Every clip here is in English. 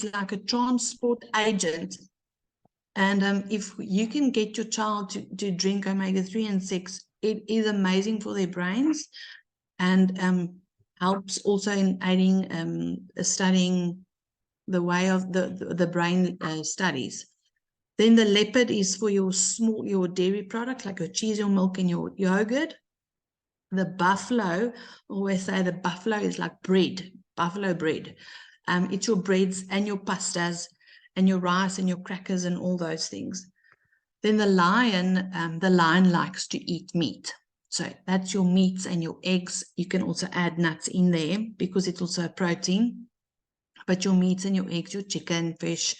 like a transport agent. And if you can get your child to drink omega-3 and 6, it is amazing for their brains, and helps also in aiding studying the way of the brain studies. Then the leopard is for your dairy products like your cheese, your milk, and your yogurt. The buffalo, always say the buffalo is like bread, buffalo bread. It's your breads and your pastas and your rice and your crackers and all those things. Then the lion likes to eat meat. So that's your meats and your eggs. You can also add nuts in there because it's also a protein. But your meats and your eggs, your chicken, fish,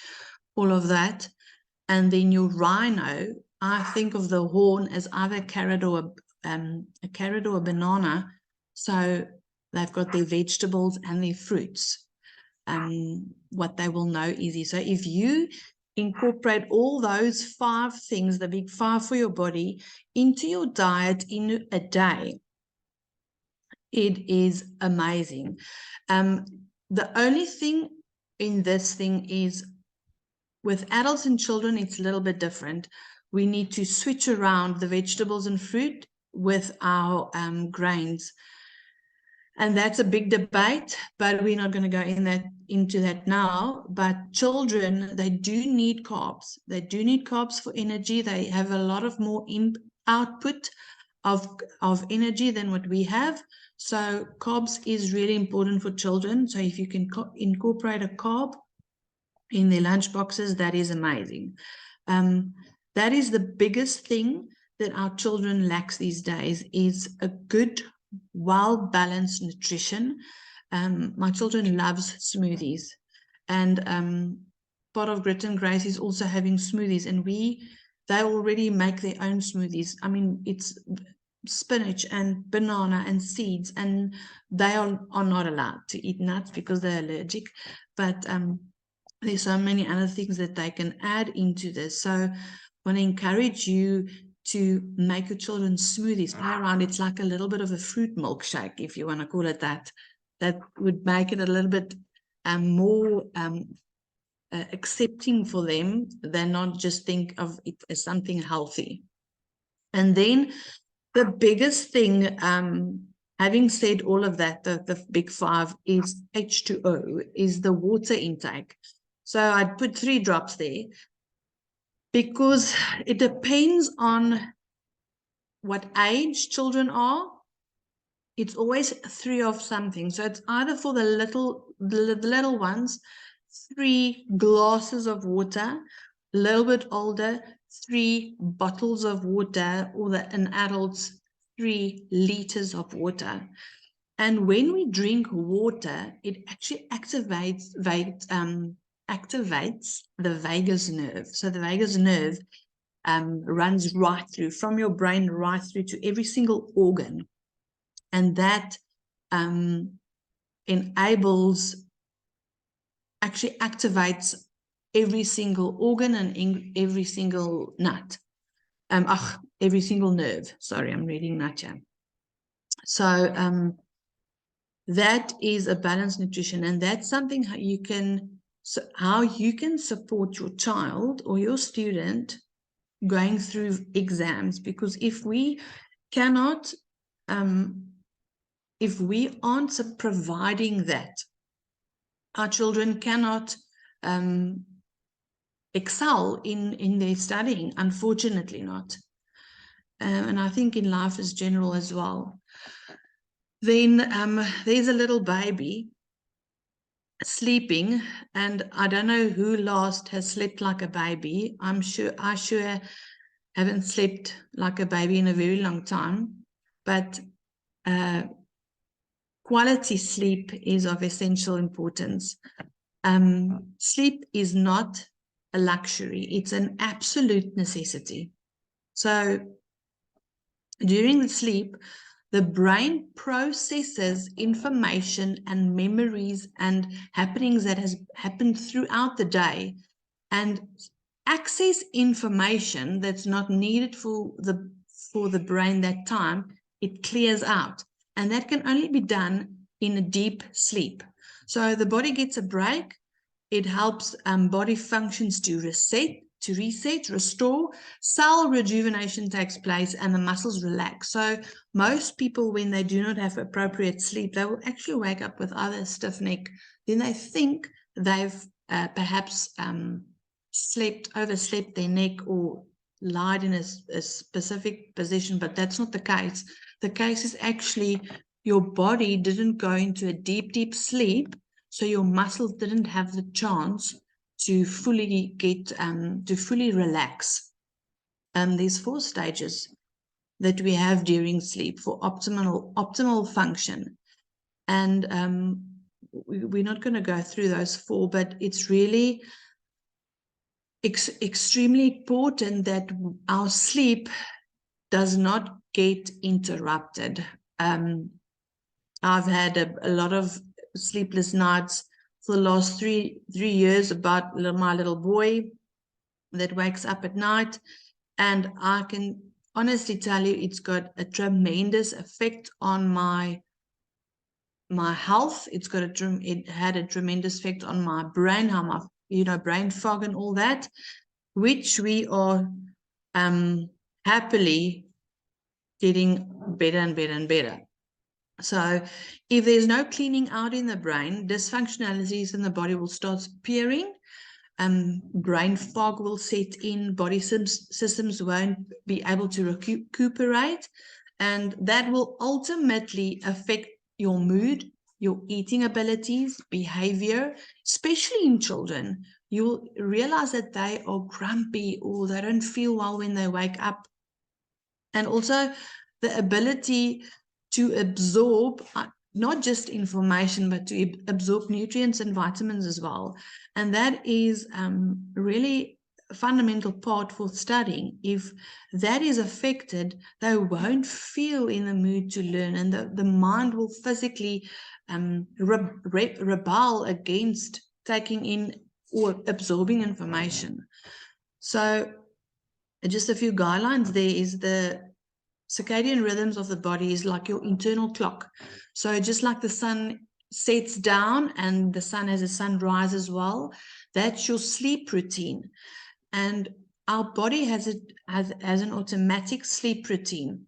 all of that. And then your rhino, I think of the horn as either a carrot or a banana. So they've got their vegetables and their fruits. What they will know easy. So if you incorporate all those 5 things, the big 5 for your body, into your diet in a day, it is amazing. The only thing in this thing is with adults and children, it's a little bit different. We need to switch around the vegetables and fruit with our grains. And that's a big debate, but we're not going to go into that now. But children, they do need carbs. They do need carbs for energy. They have a lot of more output of energy than what we have. So carbs is really important for children. So if you can incorporate a carb in their lunch boxes, that is amazing. That is the biggest thing that our children lacks these days, is a good, well-balanced nutrition. My children loves smoothies, and part of Grit and Grace is also having smoothies, and they already make their own smoothies. I mean, it's spinach and banana and seeds, and they are not allowed to eat nuts because they're allergic, but there's so many other things that they can add into this. So I want to encourage you to make your children smoothies, play around. It's like a little bit of a fruit milkshake, if you want to call it that. That would make it a little bit more accepting for them than not just think of it as something healthy. And then the biggest thing, having said all of that, the big 5 is H2O, is the water intake. So I'd put 3 drops there because it depends on what age children are. It's always 3 of something. So it's either for the little ones, 3 glasses of water, a little bit older, 3 bottles of water, or an adult's 3 liters of water. And when we drink water, it actually activates the vagus nerve. So the vagus nerve runs right through, from your brain right through to every single organ. And that actually activates every single organ and every single every single nerve. Sorry, I'm reading nut here. So that is a balanced nutrition, and that's something how you can support your child or your student going through exams. Because if we cannot, if we aren't providing that, our children cannot excel in their studying, unfortunately not. And I think in life as general as well. Then there's a little baby sleeping, and I don't know who last has slept like a baby. I sure haven't slept like a baby in a very long time, but quality sleep is of essential importance. Sleep is not a luxury, it's an absolute necessity. So during the sleep, the brain processes information and memories and happenings that has happened throughout the day, and access information that's not needed for the brain that time, it clears out. And that can only be done in a deep sleep. So the body gets a break, It helps body functions to reset, restore, cell rejuvenation takes place, and the muscles relax. So most people, when they do not have appropriate sleep, they will actually wake up with either a stiff neck. Then they think they've perhaps overslept their neck or lied in a specific position, but that's not the case. The case is actually your body didn't go into a deep, deep sleep, so your muscles didn't have the chance to fully relax. There's 4 stages that we have during sleep for optimal function. And we're not going to go through those 4, but it's really extremely important that our sleep does not get interrupted. I've had a lot of sleepless nights for the last three years about my little boy that wakes up at night, and I can honestly tell you it's got a tremendous effect on my health. It had a tremendous effect on my brain, how my brain fog and all that, which we are happily getting better and better and better. So if there's no cleaning out in the brain, dysfunctionalities in the body will start appearing. Brain fog will set in, body systems won't be able to recuperate, and that will ultimately affect your mood, your eating abilities, behavior, especially in children. You'll realize that they are grumpy or they don't feel well when they wake up. And also the ability to absorb not just information, but to absorb nutrients and vitamins as well. And that is really a fundamental part for studying. If that is affected, they won't feel in the mood to learn, and the mind will physically rebel against taking in or absorbing information. So just a few guidelines there is the circadian rhythms of the body is like your internal clock. So just like the sun sets down and the sun has a sunrise as well, that's your sleep routine. And our body has an automatic sleep routine.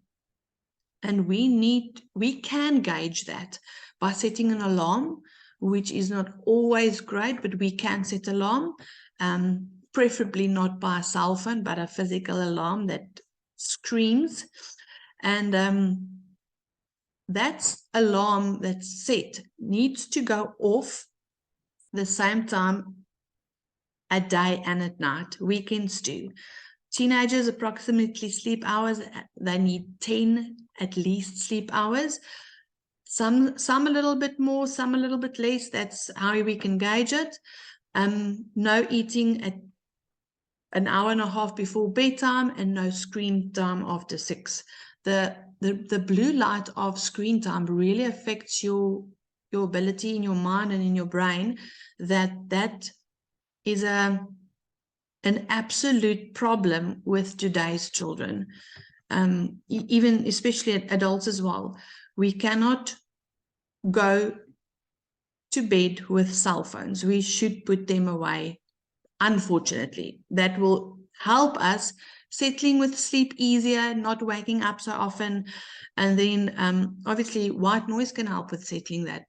And we can gauge that by setting an alarm, which is not always great, but we can set alarm, preferably not by a cell phone, but a physical alarm that screams. And that alarm that's set needs to go off the same time at day and at night. Weekends too. Teenagers, approximately sleep hours, they need 10 at least sleep hours. Some a little bit more, some a little bit less. That's how we can gauge it. No eating at an hour and a half before bedtime, and no screen time after 6. The blue light of screen time really affects your ability in your mind and in your brain. That is an absolute problem with today's children, even especially adults as well. We cannot go to bed with cell phones. We should put them away. Unfortunately, that will help us settling with sleep easier, not waking up so often. And then obviously white noise can help with settling that.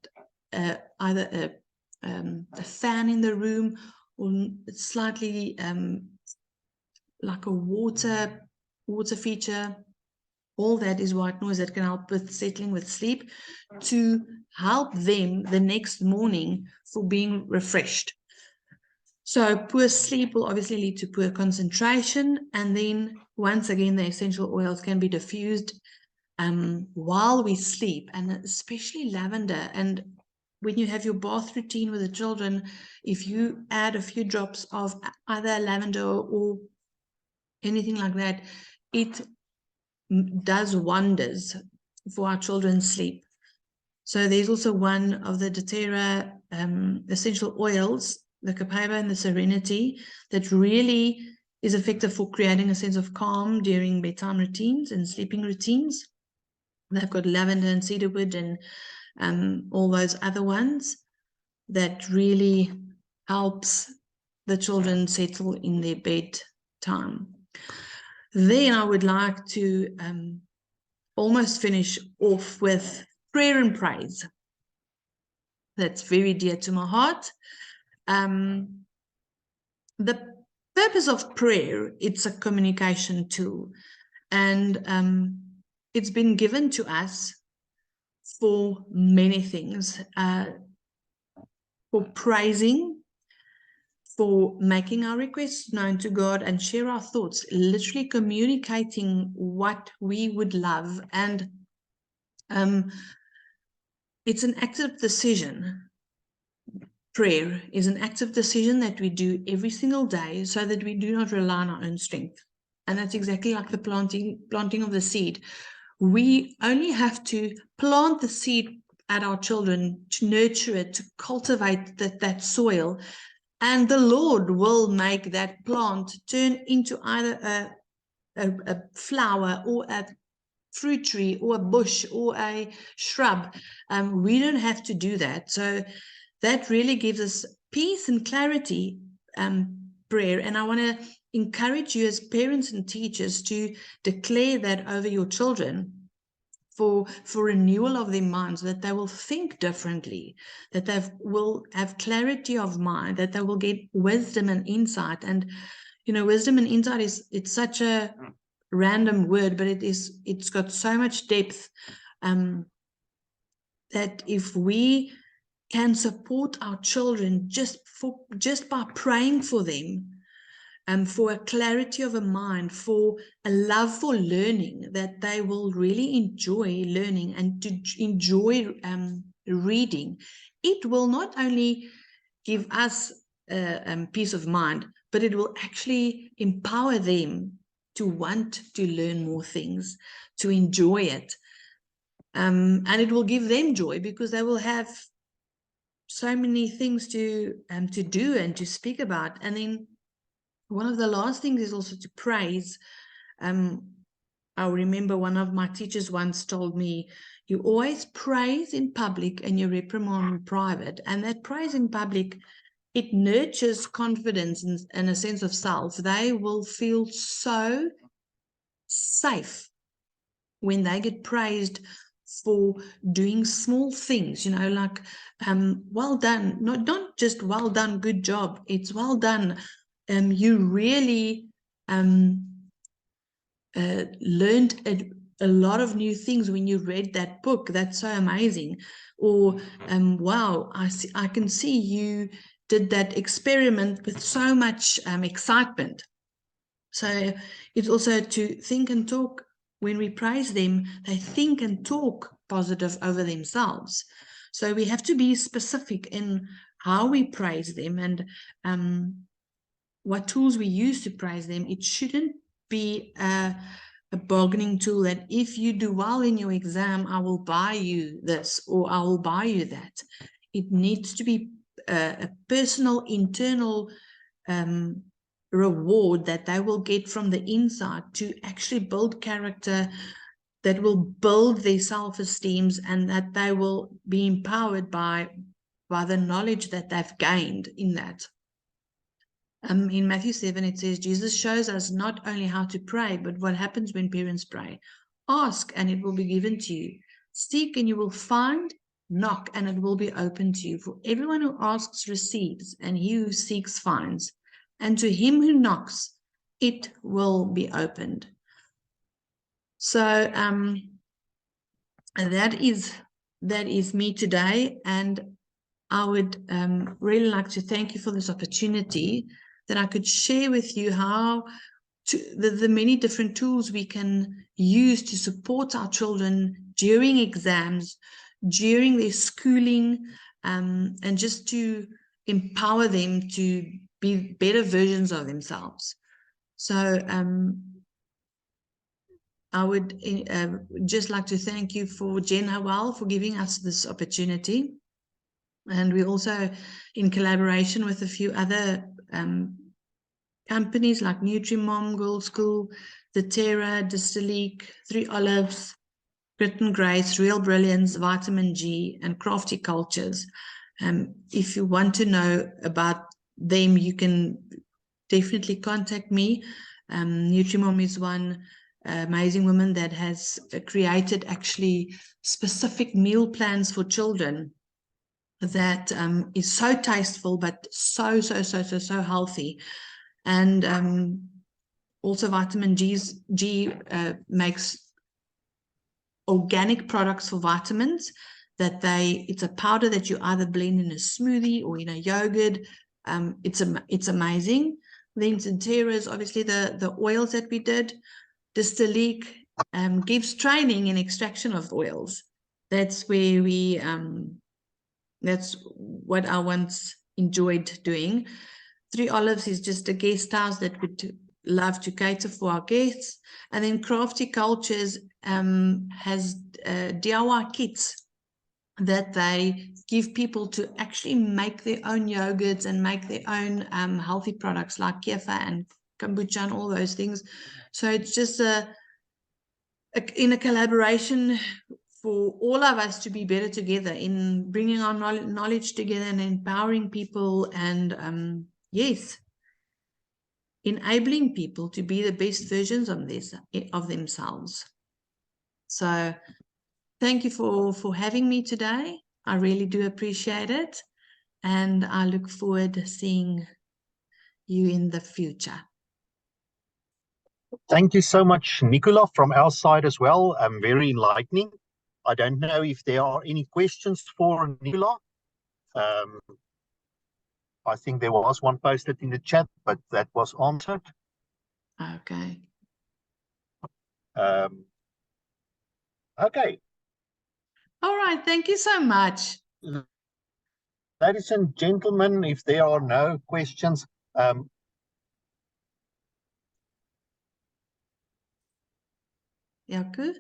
Either a fan in the room, or slightly like a water feature. All that is white noise that can help with settling with sleep, to help them the next morning for being refreshed. So poor sleep will obviously lead to poor concentration, and then once again the essential oils can be diffused while we sleep, and especially lavender. And when you have your bath routine with the children, if you add a few drops of either lavender or anything like that, it does wonders for our children's sleep. So there's also one of the doTERRA essential oils, the Copaiba and the Serenity, that really is effective for creating a sense of calm during bedtime routines and sleeping routines. They've got lavender and cedarwood and all those other ones that really helps the children settle in their bedtime. Then I would like to almost finish off with prayer and praise. That's very dear to my heart. The purpose of prayer, it's a communication tool, and it's been given to us for many things, for praising, for making our requests known to God and share our thoughts, literally communicating what we would love. And it's an active decision. Prayer is an active decision that we do every single day so that we do not rely on our own strength. And that's exactly like the planting of the seed. We only have to plant the seed at our children, to nurture it, to cultivate that soil, and the Lord will make that plant turn into either a flower or a fruit tree or a bush or a shrub. We don't have to do that. So that really gives us peace and clarity, prayer. And I want to encourage you as parents and teachers to declare that over your children, for renewal of their minds, that they will think differently, that they will have clarity of mind, that they will get wisdom and insight. And wisdom and insight it's such a random word, but it's got so much depth, that if we can support our children just by praying for them, for a clarity of a mind, for a love for learning, that they will really enjoy learning and to enjoy reading. It will not only give us peace of mind, but it will actually empower them to want to learn more things, to enjoy it. And it will give them joy because they will have so many things to do and to speak about. And then one of the last things is also to praise. I remember one of my teachers once told me, you always praise in public and you reprimand in private. And that praise in public, it nurtures confidence and a sense of self. They will feel so safe when they get praised for doing small things, like well done, not just well done, good job. It's well done. You really learned a lot of new things when you read that book. That's so amazing. Or wow, I can see you did that experiment with so much excitement. So it's also to think and talk. When we praise them, they think and talk positive over themselves. So we have to be specific in how we praise them and what tools we use to praise them. It shouldn't be a bargaining tool that if you do well in your exam, I will buy you this or I will buy you that. It needs to be a personal, internal reward that they will get from the inside to actually build character, that will build their self-esteems, and that they will be empowered by the knowledge that they've gained in that. In Matthew 7, it says, Jesus shows us not only how to pray, but what happens when parents pray. Ask, and it will be given to you. Seek, and you will find. Knock, and it will be open to you. For everyone who asks receives, and he who seeks finds. And to him who knocks, it will be opened. So that is me today, and I would really like to thank you for this opportunity that I could share with you how the many different tools we can use to support our children during exams, during their schooling, and just to empower them to be better versions of themselves. So I would just like to thank you for Jen Howell for giving us this opportunity. And we also, in collaboration with a few other companies like Nutrimom, Girls School, The Terra, Distilleek, 3 Olives, Grit and Grace, Real Brilliance, Vitamin G, and Crafty Cultures. If you want to know about them, you can definitely contact me. Nutrimom is one amazing woman that has created actually specific meal plans for children that is so tasteful, but so healthy. And also Vitamin G makes organic products for vitamins that it's a powder that you either blend in a smoothie or in a yogurt. It's amazing. Then Centera is obviously the oils that we did. Distilleek gives training in extraction of oils. That's where we that's what I once enjoyed doing. Three Olives is just a guest house that would love to cater for our guests. And then Crafty Cultures has DIY kits that they give people to actually make their own yogurts and make their own healthy products like kefir and kombucha and all those things. So it's just in a collaboration for all of us to be better together in bringing our knowledge together and empowering people and yes, enabling people to be the best versions of themselves. So thank you for having me today. I really do appreciate it. And I look forward to seeing you in the future. Thank you so much, Nicola, from our side as well. Very enlightening. I don't know if there are any questions for Nicola. I think there was one posted in the chat, but that was answered. Okay. Okay. All right. Thank you so much. Ladies and gentlemen, if there are no questions, Jaco?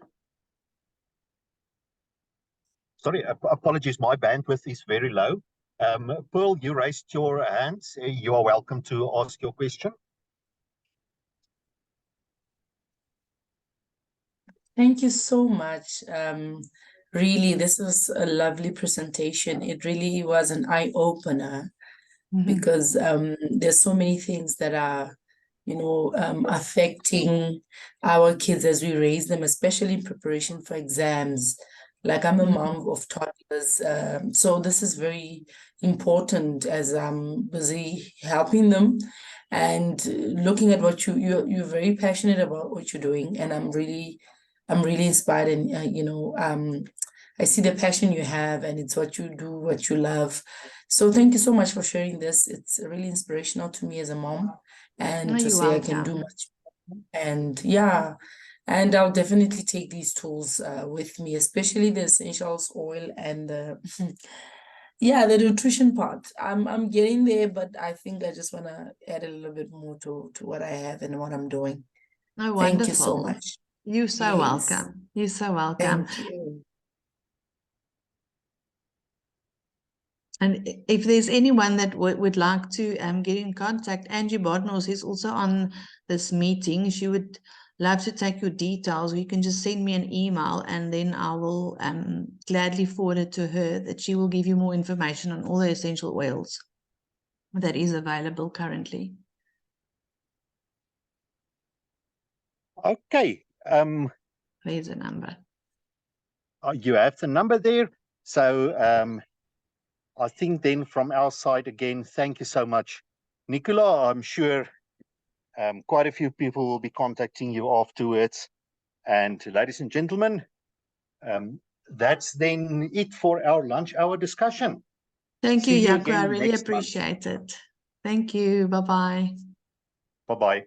Sorry, apologies, my bandwidth is very low. Pearl, you raised your hands. You are welcome to ask your question. Thank you so much. Really, this was a lovely presentation. It really was an eye-opener because there's so many things that are, affecting our kids as we raise them, especially in preparation for exams. Like I'm a mom of toddlers, so this is very important as I'm busy helping them and looking at what you're very passionate about what you're doing, and I'm really inspired, and I see the passion you have, and it's what you do, what you love. So thank you so much for sharing this. It's really inspirational to me as a mom, and to say I can do much. And yeah, and I'll definitely take these tools with me, especially the essentials oil and the the nutrition part. I'm getting there, but I think I just want to add a little bit more to what I have and what I'm doing. Oh, thank you so much. You're so welcome. You're so welcome. Thank you. And if there's anyone that would like to get in contact, Angie Bodnos is also on this meeting. She would love to take your details. You can just send me an email and then I will gladly forward it to her, that she will give you more information on all the essential oils that is available currently. Okay. There's a number. You have the number there. So I think then from our side again, thank you so much, Nicola. I'm sure quite a few people will be contacting you afterwards. And ladies and gentlemen, that's then it for our lunch hour discussion. Thank you, Jaco. I really appreciate it. Thank you. Bye-bye. Bye-bye.